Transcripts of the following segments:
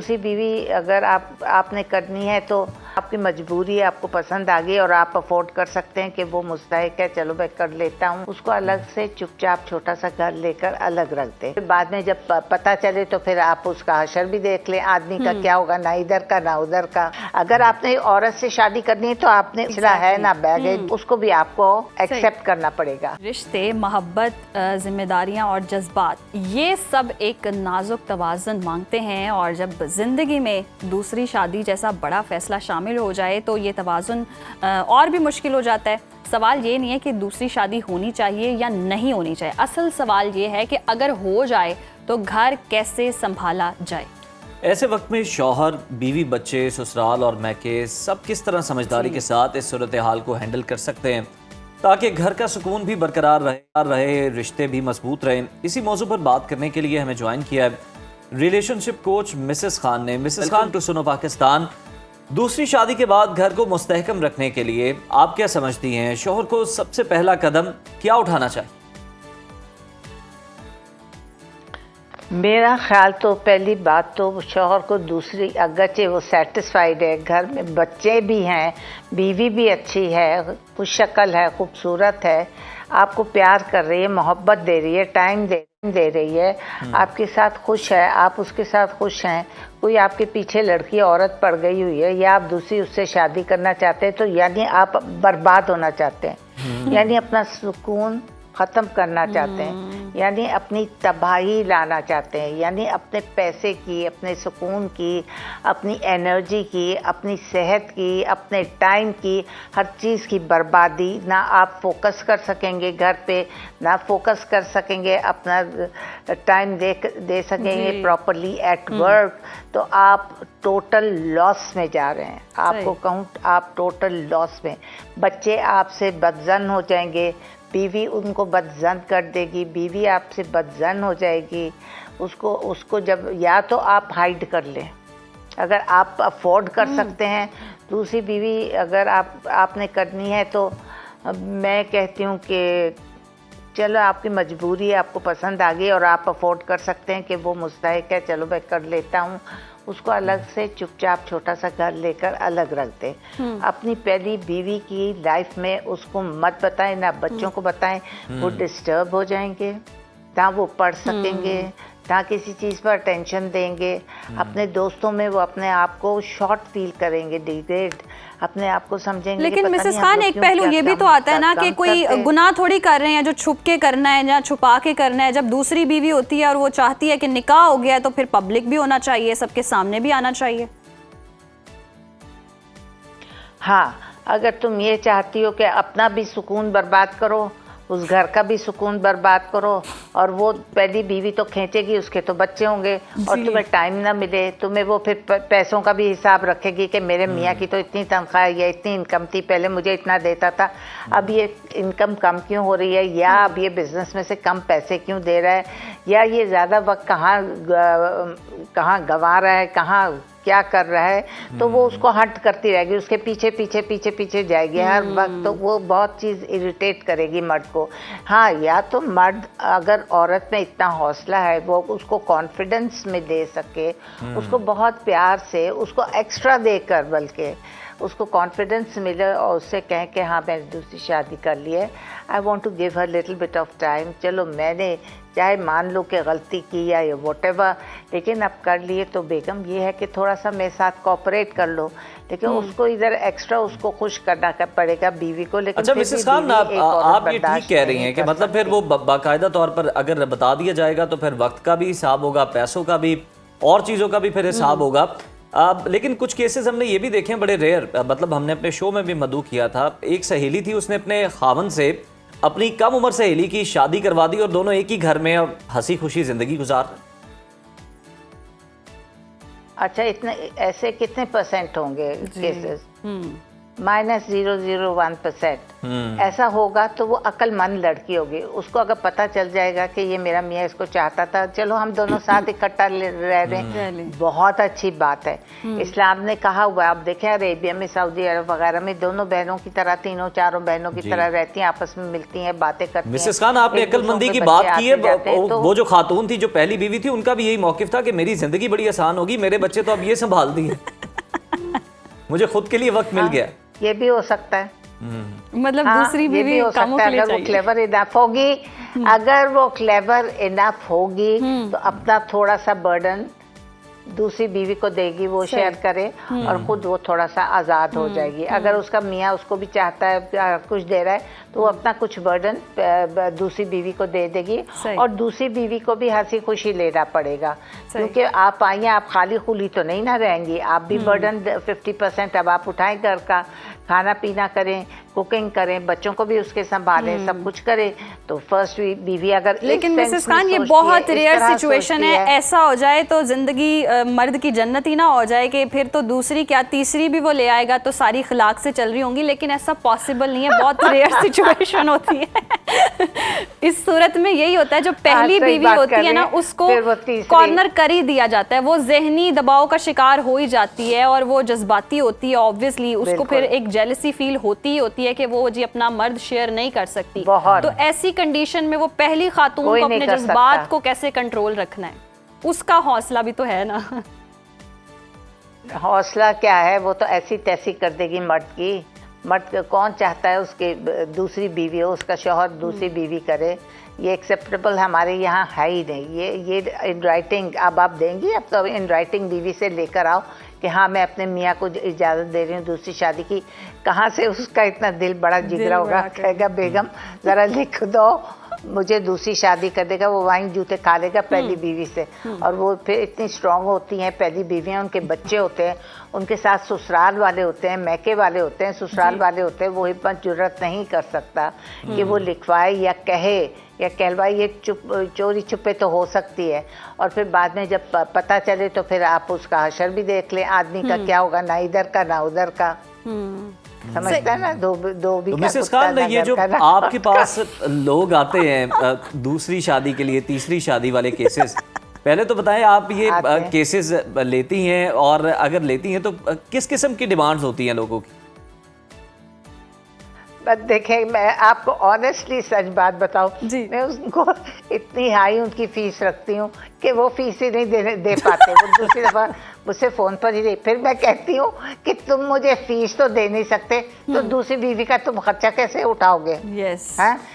दूसरी बीवी अगर आपने करनी है तो आपकी मजबूरी है, आपको पसंद आ गई और आप अफोर्ड कर सकते हैं कि वो मुस्तहिक है, चलो मैं कर लेता हूँ, उसको अलग से चुपचाप छोटा सा घर लेकर अलग रख दे। फिर बाद में जब पता चले तो फिर आप उसका हशर भी देख लें, आदमी का क्या होगा, ना इधर का ना उधर का। अगर आपने औरत से शादी करनी है तो आपने पिछला है ना बैग है, उसको भी आपको एक्सेप्ट करना पड़ेगा। रिश्ते, मोहब्बत, जिम्मेदारियां और जज्बात, ये सब एक नाजुक तवाज़ुन मांगते हैं और जब जिंदगी में दूसरी शादी जैसा बड़ा फैसला शामिल हो जाए तो ये तवाज़ुन और भी मुश्किल हो जाता है। सवाल ये नहीं है कि दूसरी शादी होनी चाहिए या नहीं होनी चाहिए, असल सवाल ये है कि अगर हो जाए तो घर कैसे संभाला जाए। ऐसे वक्त में शौहर, बीवी, बच्चे, ससुराल और मैके सब किस तरह समझदारी के साथ इस सूरत हाल को हैंडल कर सकते हैं ताकि घर का सुकून भी बरकरार रहे, रिश्ते भी मजबूत रहें। इसी मौजू पर बात करने के लिए हमें ज्वाइन किया है रिलेशनशिप कोच मिसेस खान ने। मिसेस खान, टू सुनो पाकिस्तान। दूसरी शादी के बाद घर को मुस्तहकम रखने के लिए आप क्या समझती हैं, शौहर को सबसे पहला कदम क्या उठाना चाहिए? मेरा ख्याल तो पहली बात तो शौहर को दूसरी, अगरचे वो सेटिस्फाइड है, घर में बच्चे भी हैं, बीवी भी अच्छी है, खुश शक्ल है, खूबसूरत है, आपको प्यार कर रही है, मोहब्बत दे रही है, टाइम दे रही है, आपके साथ खुश है, आप उसके साथ खुश हैं, कोई आपके पीछे लड़की औरत पड़ गई हुई है या आप दूसरी उससे शादी करना चाहते हैं तो यानी आप बर्बाद होना चाहते हैं, यानी अपना सुकून ख़त्म करना चाहते हैं, यानी अपनी तबाही लाना चाहते हैं, यानी अपने पैसे की, अपने सुकून की, अपनी एनर्जी की, अपनी सेहत की, अपने टाइम की, हर चीज़ की बर्बादी। ना आप फोकस कर सकेंगे घर पे, ना फोकस कर सकेंगे, अपना टाइम दे सकेंगे प्रॉपरली एट वर्क, तो आप टोटल लॉस में जा रहे हैं। आपको कहूँ आप टोटल लॉस में। बच्चे आपसे बदजन हो जाएंगे, बीवी उनको बदजन कर देगी, बीवी आपसे बदजन हो जाएगी। उसको जब या तो आप हाइड कर लें, अगर आप अफोर्ड कर सकते हैं दूसरी बीवी अगर आपने करनी है तो मैं कहती हूँ कि चलो आपकी मजबूरी है, आपको पसंद आ गई और आप अफोर्ड कर सकते हैं कि वो मुस्तहिक है, चलो मैं कर लेता हूँ, उसको अलग से चुपचाप छोटा सा घर लेकर अलग रख दे। अपनी पहली बीवी की लाइफ में उसको मत बताएं, ना बच्चों को बताएं, वो डिस्टर्ब हो जाएंगे, ना वो पढ़ सकेंगे, ना किसी चीज़ पर अटेंशन देंगे। अपने दोस्तों में वो अपने आप को शॉर्ट फील करेंगे, डिग्रेड, अपने आप को समझेंगे। लेकिन मिसेस खान, एक पहलू ये भी तो आता है ना कि कोई गुनाह थोड़ी कर रहे हैं जो छुप के करना है या छुपा के करना है। जब दूसरी बीवी होती है और वो चाहती है कि निकाह हो गया है तो फिर पब्लिक भी होना चाहिए, सबके सामने भी आना चाहिए। हाँ, अगर तुम ये चाहती हो कि अपना भी सुकून बर्बाद करो, उस घर का भी सुकून बर्बाद करो, और वो पहली बीवी तो खींचेगी, उसके तो बच्चे होंगे और तुम्हें टाइम ना मिले, तुम्हें वो फिर पैसों का भी हिसाब रखेगी कि मेरे मियाँ की तो इतनी तनख्वाह है या इतनी इनकम थी, पहले मुझे इतना देता था, अब ये इनकम कम क्यों हो रही है, या अब ये बिजनेस में से कम पैसे क्यों दे रहा है, या ये ज़्यादा वक्त कहाँ गंवा रहा है, कहाँ क्या कर रहा है, तो वो उसको हंट करती रहेगी, उसके पीछे पीछे पीछे पीछे जाएगी हर वक्त, तो वो बहुत चीज़ इरिटेट करेगी मर्द को। हाँ, या तो मर्द अगर औरत में इतना हौसला है वो उसको कॉन्फिडेंस में दे सके, उसको बहुत प्यार से, उसको एक्स्ट्रा देकर, बल्कि उसको कॉन्फिडेंस मिले और उससे कहें कि हाँ मैंने दूसरी शादी कर ली है, I want to give her little bit of time, चलो मैंने चाहे मान लो कि गलती की या वॉटेवर, लेकिन अब कर लिए तो बेगम ये है कि थोड़ा सा मेरे साथ कोऑपरेट कर लो, लेकिन उसको इधर एक्स्ट्रा उसको खुश करना पड़ेगा बीवी को। लेकिन अच्छा मिसेस खान, आप ये ठीक कह रही हैं कि मतलब फिर वो बाकायदा तौर पर अगर बता दिया जाएगा तो फिर वक्त का भी हिसाब होगा, पैसों का भी और चीज़ों का भी फिर हिसाब होगा। लेकिन कुछ केसेस हमने ये भी देखे हैं बड़े रेयर, मतलब हमने अपने शो में भी मदऊ किया था, एक सहेली थी, उसने अपने खावन से अपनी कम उम्र सहेली की शादी करवा दी और दोनों एक ही घर में और हंसी खुशी जिंदगी गुजार। अच्छा, इतने ऐसे कितने परसेंट होंगे केसेस? -001%। ऐसा होगा तो वो अक्लमंद लड़की होगी। उसको अगर पता चल जाएगा कि ये मेरा मियाँ इसको चाहता था, चलो हम दोनों साथ इकट्ठा रह रहे हैं, बहुत अच्छी बात है। इस्लाम ने कहा हुआ है, आप देखें अरेबिया में, सऊदी अरब वगैरह में दोनों बहनों की तरह, तीनों चारों बहनों की तरह रहती हैं, आपस में मिलती हैं, बातें करती हैं। मिसेस खान, आपने अक्लमंदी की बात की है। वो जो खातून थी जो पहली बीवी थी, उनका भी यही मौकिफ था कि मेरी जिंदगी बड़ी आसान होगी, मेरे बच्चे तो अब ये संभाल दिए, मुझे खुद के लिए वक्त मिल गया। ये भी हो सकता है, मतलब दूसरी बीवी हो सकता है अगर वो क्लेवर इनफ होगी। अगर वो क्लेवर इनफ होगी तो अपना थोड़ा सा बर्डन दूसरी बीवी को देगी, वो शेयर करे और खुद वो थोड़ा सा आज़ाद हो जाएगी। अगर उसका मियाँ उसको भी चाहता है, कुछ दे रहा है, तो वो अपना कुछ बर्डन दूसरी बीवी को दे देगी और दूसरी बीवी को भी हंसी खुशी लेना पड़ेगा, क्योंकि आप आई हैं, आप खाली खुली तो नहीं ना रहेंगी, आप भी बर्डन 50% अब आप उठाएं, घर का खाना पीना करें, कुकिंग करें, बच्चों को भी उसके संभालें, सब कुछ करें। तो फर्स्ट बीवी अगर, लेकिन मिसेस खान ये बहुत रेयर सिचुएशन है, ऐसा हो जाए तो जिंदगी मर्द की जन्नत ही ना हो जाए कि फिर तो दूसरी क्या तीसरी भी वो ले आएगा तो सारी खिलाक से चल रही होंगी, लेकिन ऐसा पॉसिबल नहीं है, बहुत रेयर सिचुएशन होती है। इस सूरत में यही होता है, जो पहली बीवी होती है ना उसको कॉर्नर कर ही दिया जाता है, वो जहनी दबाव का शिकार हो ही जाती है और वो जज्बाती होती है, ऑब्वियसली उसको फिर एक जेलसी फील होती है कि वो जी अपना मर्द शेयर नहीं कर सकती। तो ऐसी कंडीशन में वो पहली खातून को अपने जज्बात को कैसे कंट्रोल रखना है, उसका हौसला भी तो है ना। हौसला क्या है, वो तो ऐसी तैसी कर देगी मर्द की। मर्द कौन चाहता है उसके दूसरी बीवी हो, उसका शौहर दूसरी बीवी करे, ये एक्सेप्टेबल हमारे यहाँ है ही नहीं। ये इन राइटिंग अब आप देंगी, अब तो इन राइटिंग बीवी से लेकर आओ कि हाँ मैं अपने मियाँ को इजाज़त दे रही हूँ दूसरी शादी की। कहाँ से उसका इतना दिल बड़ा जिगरा होगा, कहेगा बेगम ज़रा लिख दो, मुझे दूसरी शादी कर देगा, वो वाइन जूते खा लेगा पहली बीवी से। और वो फिर इतनी स्ट्रांग होती हैं पहली बीवियाँ, उनके बच्चे होते हैं, उनके साथ ससुराल वाले होते हैं, मैके वाले होते हैं, ससुराल वाले होते हैं, वो इतना जुर्रत नहीं कर सकता कि वो लिखवाए या कहे या कहलवाए। ये चोरी छुपे तो हो सकती है, और फिर बाद में जब पता चले तो फिर आप उसका हशर भी देख लें, आदमी का क्या होगा, ना इधर का ना उधर का। समझता है ना, दो भी। तो मिसेस खान, ये जो आपके पास लोग आते हैं दूसरी शादी के लिए, तीसरी शादी वाले केसेस, पहले तो बताएं आप ये केसेस लेती हैं, और अगर लेती हैं तो किस किस्म की डिमांड्स होती हैं लोगों की? देखें, मैं आपको ऑनेस्टली सच बात बताऊं, मैं उनको इतनी हाई उनकी फीस रखती हूँ कि वो फीस ही नहीं दे पाते। वो दूसरी दफ़ा मुझसे फ़ोन पर ही फिर मैं कहती हूँ कि तुम मुझे फीस तो दे नहीं सकते, तो दूसरी बीवी का तुम खर्चा कैसे उठाओगे?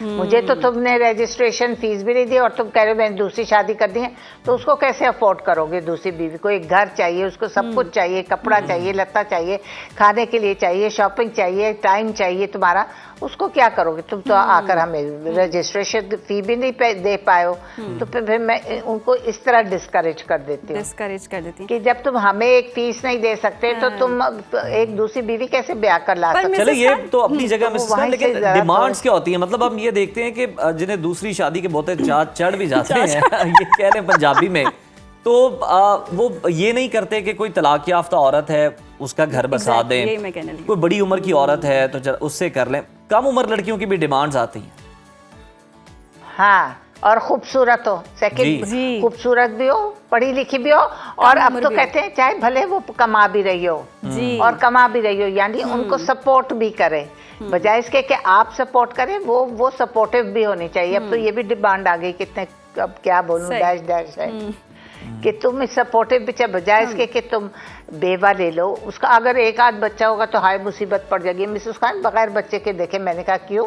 मुझे तो तुमने रजिस्ट्रेशन फीस भी नहीं दी और तुम कह रहे हो मैंने दूसरी शादी कर दी है, तो उसको कैसे अफोर्ड करोगे? दूसरी बीवी को एक घर चाहिए, उसको सब कुछ चाहिए, कपड़ा चाहिए, लत्ता चाहिए, खाने के लिए चाहिए, शॉपिंग चाहिए, टाइम चाहिए तुम्हारा, उसको क्या करोगे? तुम तो आकर हमें रजिस्ट्रेशन फी भी नहीं दे पाए हो। तो फिर मैं उनको इस तरह डिस्करेज कर देती हूँ कि जब तुम हमें एक फीस नहीं दे सकते तो तुम एक दूसरी बीवी कैसे ब्याह कर ला सकते? चलो ये तो अपनी जगह में, लेकिन डिमांड्स क्या होती है? मतलब हम ये देखते हैं कि जिन्हें दूसरी शादी के बहुत चढ़ भी जाते हैं, ये कह रहे हैं पंजाबी में, तो वो ये नहीं करते कि कोई तलाक याफ्ता औरत है उसका घर बसा दें, कोई बड़ी उम्र की औरत है तो उससे कर लें। कम उम्र लड़कियों की भी डिमांड्स आती हैं। हाँ, और खूबसूरत हो, सेकंड खूबसूरत भी हो, पढ़ी लिखी भी हो, और अब तो कहते हैं चाहे भले वो कमा भी रही हो और कमा भी रही हो, यानी उनको सपोर्ट भी करें, बजाय इसके कि आप सपोर्ट करें, वो सपोर्टिव भी होनी चाहिए। अब तो ये भी डिमांड आ गई, कितने अब क्या बोलूं, डैश है कि तुम सपोर्टिव भी, बजाय इसके कि तुम बेवा ले लो। उसका अगर एक आध बच्चा होगा तो हाय मुसीबत पड़ जाएगी। मिसेस खान, बगैर बच्चे के देखे, मैंने कहा क्यों?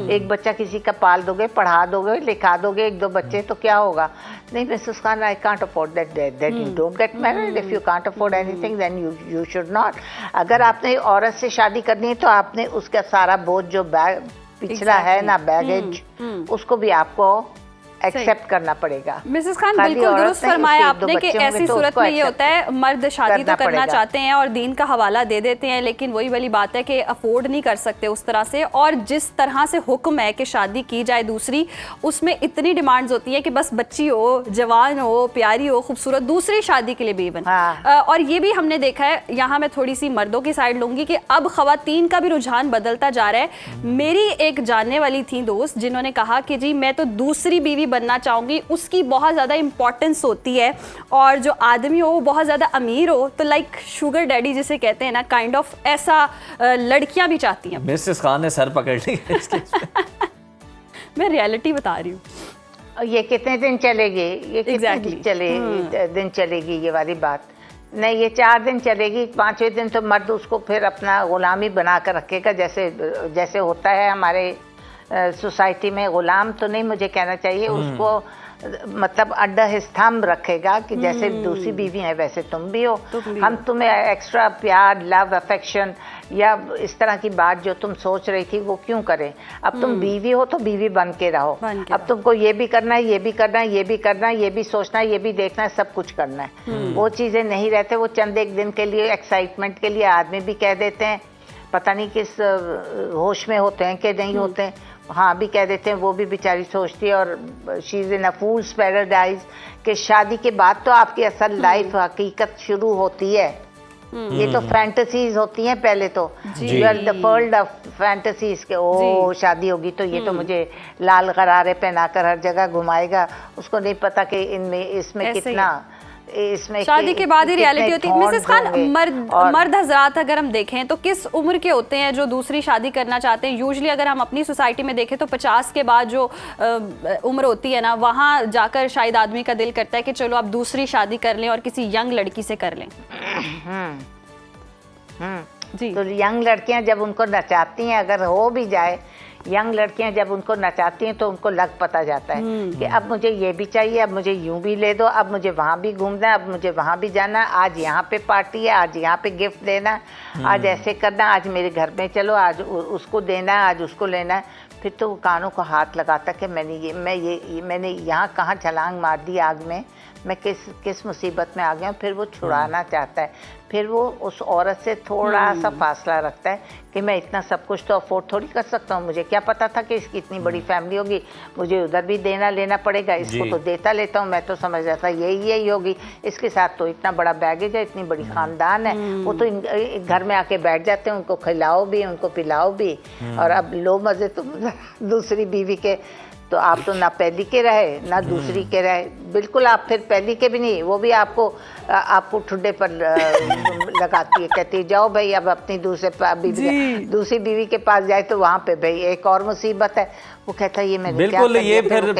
एक बच्चा किसी का पाल दोगे, पढ़ा दोगे, लिखा दोगे, एक दो बच्चे, तो क्या होगा? नहीं Mrs Khan, I can't afford that you don't get married. If you can't afford anything then you should not. अगर आपने औरत से शादी करनी है तो आपने उसका सारा बोझ जो पिछला है ना, बैगेज, उसको भी आपको एक्सेप्ट करना पड़ेगा। मिसेस खान, खाली बिल्कुल औरत दुरुस्त नहीं, फरमाया उसके दो आपने कि बच्चे होंगे ऐसी तो सूरत उसको में ये accept होता है, मर्द शादी तो करना करना पड़ेगा। चाहते हैं और दीन का हवाला दे देते हैं, लेकिन वही वाली बात है कि अफोर्ड नहीं कर सकते उस तरह से। और जिस तरह से हुक्म है कि शादी की जाए दूसरी, उसमें इतनी डिमांड्स होती है कि बस बच्ची हो, जवान हो, प्यारी हो, खूबसूरत, दूसरी शादी के लिए भी इवन। और ये भी हमने देखा है, यहाँ मैं थोड़ी सी मर्दों की साइड लूंगी कि अब खवातीन का भी रुझान बदलता जा रहा है। मेरी एक जानने वाली थी दोस्त जिन्होंने कहा कि जी मैं तो दूसरी बीवी बनना चाहूंगी, उसकी बहुत ज़्यादा इंपॉर्टेंस होती है, और जो आदमी हो वो बहुत ज़्यादा अमीर हो, तो लाइक शुगर डैडी जिसे कहते हैं ना, काइंड ऑफ ऐसा लड़कियां भी चाहती हैं। मिसेस खान ने सर पकड़ ली मैं रियलिटी बता रही हूँ। ये कितने दिन चलेगी, ये कितने Exactly. दिन चलेगी ये वाली बात? नहीं, ये 4 दिन चलेगी, 5वें दिन तो मर्द उसको फिर अपना गुलामी बना कर रखेगा, जैसे होता है हमारे सोसाइटी में। गुलाम तो नहीं मुझे कहना चाहिए, उसको मतलब अंडर हिज थंब रखेगा कि जैसे दूसरी बीवी है वैसे तुम भी हो। हम तुम्हें एक्स्ट्रा प्यार, लव, अफेक्शन या इस तरह की बात जो तुम सोच रही थी वो क्यों करें? अब तुम बीवी हो तो बीवी बन के रहो। अब तुमको ये भी करना है, ये भी करना है, ये भी करना है, ये भी सोचना है, ये भी देखना है, सब कुछ करना है। वो चीज़ें नहीं रहते, वो चंद एक दिन के लिए एक्साइटमेंट के लिए आदमी भी कह देते हैं, पता नहीं किस होश में होते हैं कि नहीं होते हैं, हाँ भी कह देते हैं। वो भी बेचारी सोचती है, और she is in a fools paradise कि शादी के बाद तो आपकी असल लाइफ हकीकत शुरू होती है। ये तो फैंटेसीज होती हैं पहले तो, द वर्ल्ड ऑफ फैंटेसीज के ओ शादी होगी तो ये तो मुझे लाल गरारे पहनाकर हर जगह घुमाएगा। उसको नहीं पता कि इनमें इसमें कितना, इसमें शादी के बाद ही रियलिटी होती है। मिसेस खान, मर्द हजरात अगर हम देखें तो किस उम्र के होते हैं जो दूसरी शादी करना चाहते हैं? यूजुअली अगर हम अपनी सोसाइटी में देखें तो 50 के बाद जो उम्र होती है ना, वहाँ जाकर शायद आदमी का दिल करता है कि चलो अब दूसरी शादी कर लें और किसी यंग लड़की से कर लें। जी। तो यंग लड़कियां जब उनको नचाती हैं, अगर हो भी जाए, यंग लड़कियां जब उनको नचाती हैं तो उनको लग पता जाता है कि अब मुझे ये भी चाहिए, अब मुझे यूं भी ले दो, अब मुझे वहाँ भी घूमना है, अब मुझे वहाँ भी जाना है, आज यहाँ पे पार्टी है, आज यहाँ पे गिफ्ट देना है, आज ऐसे करना, आज मेरे घर में चलो, आज उसको देना है, आज उसको लेना है। फिर तो वो कानों को हाथ लगाता कि मैंने यहाँ कहाँ छलांग मार दी आग में, मैं किस मुसीबत में आ गया हूँ। फिर वो छुड़ाना चाहता है, फिर वो उस औरत से थोड़ा सा फासला रखता है कि मैं इतना सब कुछ तो अफोर्ड थोड़ी कर सकता हूँ, मुझे क्या पता था कि इसकी इतनी बड़ी फैमिली होगी, मुझे उधर भी देना लेना पड़ेगा, इसको तो देता लेता हूँ, मैं तो समझ रहा था यही होगी, इसके साथ तो इतना बड़ा बैगेज है, इतनी बड़ी खानदान है, वो तो घर में आके बैठ जाते हैं, उनको खिलाओ भी, उनको पिलाओ भी, और अब लो मज़े तुम दूसरी बीवी के। तो आप तो ना पहली के रहे ना दूसरी के रहे, बिल्कुल आप फिर पहली के भी नहीं, वो भी आपको ठुड्डे पर लगाती है, कहती है जाओ भाई अब अपनी दूसरी बीवी के पास जाए तो वहाँ पे भाई एक और मुसीबत है। वो कहता है ये मैंने बिल्कुल, ये फिर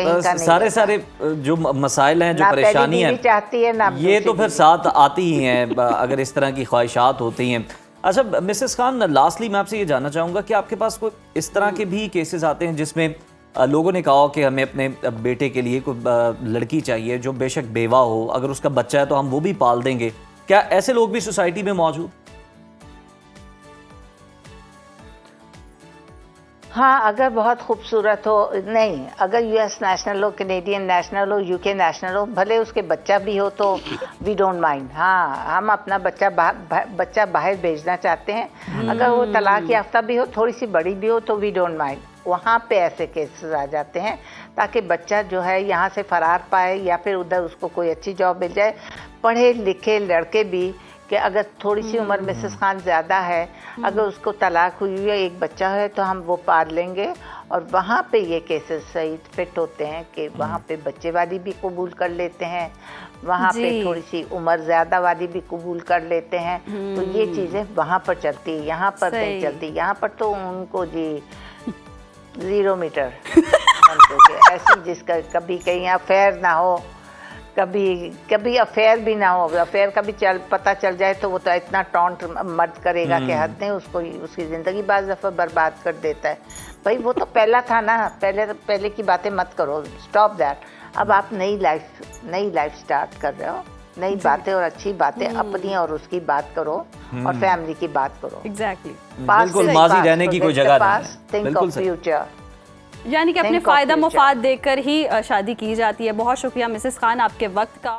सारे जो मसाइल हैं, जो परेशानी है चाहती है ना, ये तो फिर साथ आती ही हैं अगर इस तरह की ख्वाहिशात होती हैं। अच्छा मिसेस खान, लास्टली मैं आपसे ये जानना चाहूँगा कि आपके पास कोई इस तरह के भी केसेस आते हैं जिसमें लोगों ने कहा कि हमें अपने बेटे के लिए कोई लड़की चाहिए जो बेशक बेवा हो, अगर उसका बच्चा है तो हम वो भी पाल देंगे, क्या ऐसे लोग भी सोसाइटी में मौजूद? हाँ, अगर बहुत खूबसूरत हो, नहीं अगर यूएस नेशनल हो, कैनेडियन नेशनल हो, यूके नेशनल हो, भले उसके बच्चा भी हो तो वी डोंट माइंड। हाँ, हम अपना बच्चा बाहर भेजना चाहते हैं, अगर वो तलाक याफ्ता भी हो, थोड़ी सी बड़ी भी हो तो वी डोंट माइंड। वहाँ पे ऐसे केसेस आ जाते हैं ताकि बच्चा जो है यहाँ से फरार पाए या फिर उधर उसको कोई अच्छी जॉब मिल जाए। पढ़े लिखे लड़के भी कि अगर थोड़ी सी उम्र मिसेस खान ज़्यादा है, अगर उसको तलाक हुई है, एक बच्चा है तो हम वो पाल लेंगे, और वहाँ पे ये केसेस सही फिट होते हैं कि वहाँ पे बच्चे वाली भी कबूल कर लेते हैं, वहाँ पे थोड़ी सी उम्र ज़्यादा वाली भी कबूल कर लेते हैं। तो ये चीज़ें वहाँ पर चलती है, यहाँ पर नहीं चलती। यहाँ पर तो उनको जी 0 मीटर ऐसी जिसका कभी कहीं अफेयर ना हो, कभी अफेयर भी ना हो, अफेयर का भी पता चल जाए तो वो तो इतना टॉन्ट मर्द करेगा कि हद नहीं, उसकी ज़िंदगी बाज़ दफ़ा बर्बाद कर देता है। भाई वो तो पहला था ना, पहले की बातें मत करो, स्टॉप दैट। अब आप नई लाइफ स्टार्ट कर रहे हो, नई बातें और अच्छी बातें अपनी और उसकी बात करो और फैमिली की बात करो। एग्जैक्टली, बिल्कुल माजी रहने की कोई जगह नहीं है। Think of future. यानी कि अपने Think of फ़ायदा future. मुफाद देकर ही शादी की जाती है। बहुत शुक्रिया मिसेस खान आपके वक्त का।